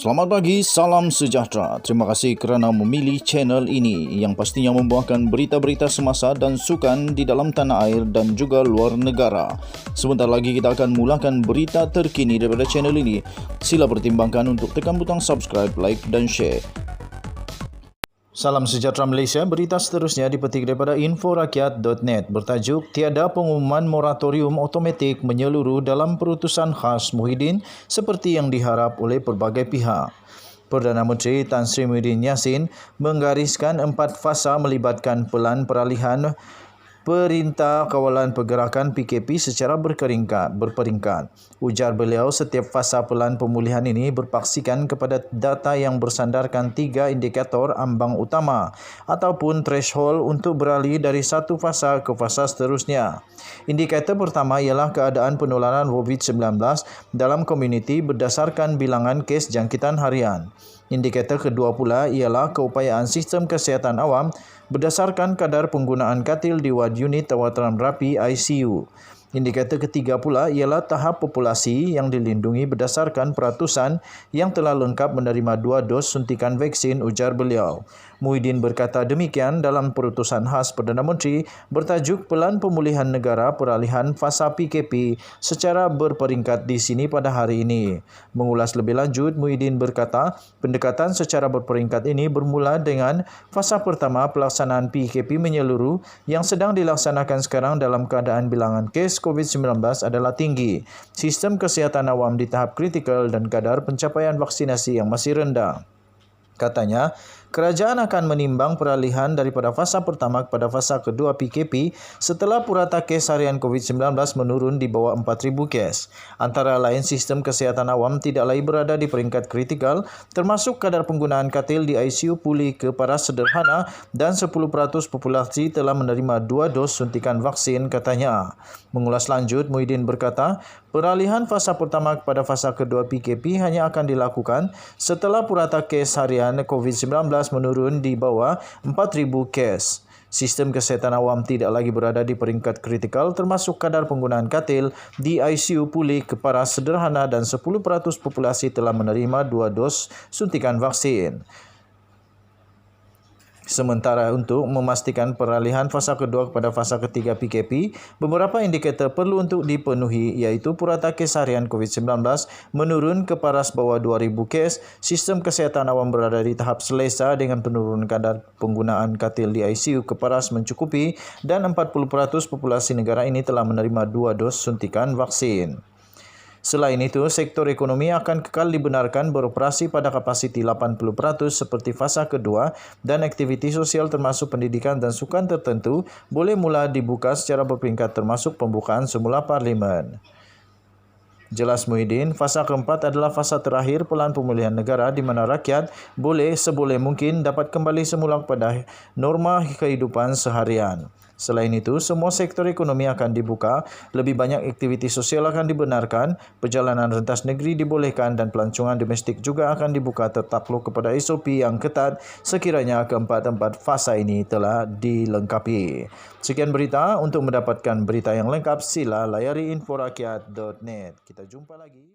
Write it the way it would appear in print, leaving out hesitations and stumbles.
Selamat pagi, salam sejahtera. Terima kasih kerana memilih channel ini yang pastinya membawakan berita-berita semasa dan sukan di dalam tanah air dan juga luar negara. Sebentar lagi kita akan mulakan berita terkini daripada channel ini. Sila pertimbangkan untuk tekan butang subscribe, like dan share. Salam sejahtera Malaysia, berita seterusnya dipetik daripada inforakyat.net bertajuk Tiada Pengumuman Moratorium Automatik Menyeluruh dalam Perutusan Khas Muhyiddin seperti yang diharap oleh pelbagai pihak. Perdana Menteri Tan Sri Muhyiddin Yassin menggariskan 4 fasa melibatkan pelan peralihan Perintah Kawalan Pergerakan PKP secara berperingkat. Ujar beliau, setiap fasa pelan pemulihan ini berpaksikan kepada data yang bersandarkan 3 indikator ambang utama ataupun threshold untuk beralih dari satu fasa ke fasa seterusnya. Indikator pertama ialah keadaan penularan COVID-19 dalam komuniti berdasarkan bilangan kes jangkitan harian. Indikator kedua pula ialah keupayaan sistem kesihatan awam berdasarkan kadar penggunaan katil di wad unit rawatan rapi ICU. Indikator ketiga pula ialah tahap populasi yang dilindungi berdasarkan peratusan yang telah lengkap menerima 2 dos suntikan vaksin, ujar beliau. Muhyiddin berkata demikian dalam perutusan khas Perdana Menteri bertajuk Pelan Pemulihan Negara Peralihan Fasa PKP secara berperingkat di sini pada hari ini. Mengulas lebih lanjut, Muhyiddin berkata pendekatan secara berperingkat ini bermula dengan fasa pertama pelaksanaan PKP menyeluruh yang sedang dilaksanakan sekarang dalam keadaan bilangan kes COVID-19 adalah tinggi, sistem kesihatan awam di tahap kritikal dan kadar pencapaian vaksinasi yang masih rendah. Katanya, kerajaan akan menimbang peralihan daripada fasa pertama kepada fasa kedua PKP setelah purata kes harian COVID-19 menurun di bawah 4,000 kes. Antara lain, sistem kesihatan awam tidak lagi berada di peringkat kritikal, termasuk kadar penggunaan katil di ICU pulih ke paras sederhana dan 10% populasi telah menerima 2 dos suntikan vaksin, katanya. Mengulas lanjut, Muhyiddin berkata, peralihan fasa pertama kepada fasa kedua PKP hanya akan dilakukan setelah purata kes harian COVID-19 menurun di bawah 4,000 kes. Sistem kesihatan awam tidak lagi berada di peringkat kritikal, termasuk kadar penggunaan katil di ICU pulih ke paras sederhana dan 10% populasi telah menerima 2 dos suntikan vaksin. Sementara untuk memastikan peralihan fasa kedua kepada fasa ketiga PKP, beberapa indikator perlu untuk dipenuhi iaitu purata kes harian COVID-19 menurun ke paras bawah 2,000 kes, sistem kesihatan awam berada di tahap selesa dengan penurunan kadar penggunaan katil di ICU ke paras mencukupi dan 40% populasi negara ini telah menerima 2 dos suntikan vaksin. Selain itu, sektor ekonomi akan kekal dibenarkan beroperasi pada kapasiti 80% seperti fasa kedua dan aktiviti sosial termasuk pendidikan dan sukan tertentu boleh mula dibuka secara berperingkat termasuk pembukaan semula parlimen. Jelas Muhyiddin, fasa keempat adalah fasa terakhir pelan pemulihan negara di mana rakyat boleh seboleh mungkin dapat kembali semula kepada norma kehidupan seharian. Selain itu, semua sektor ekonomi akan dibuka, lebih banyak aktiviti sosial akan dibenarkan, perjalanan rentas negeri dibolehkan dan pelancongan domestik juga akan dibuka tertakluk kepada SOP yang ketat sekiranya keempat-empat fasa ini telah dilengkapi. Sekian berita, untuk mendapatkan berita yang lengkap sila layari inforakyat.net. Kita jumpa lagi.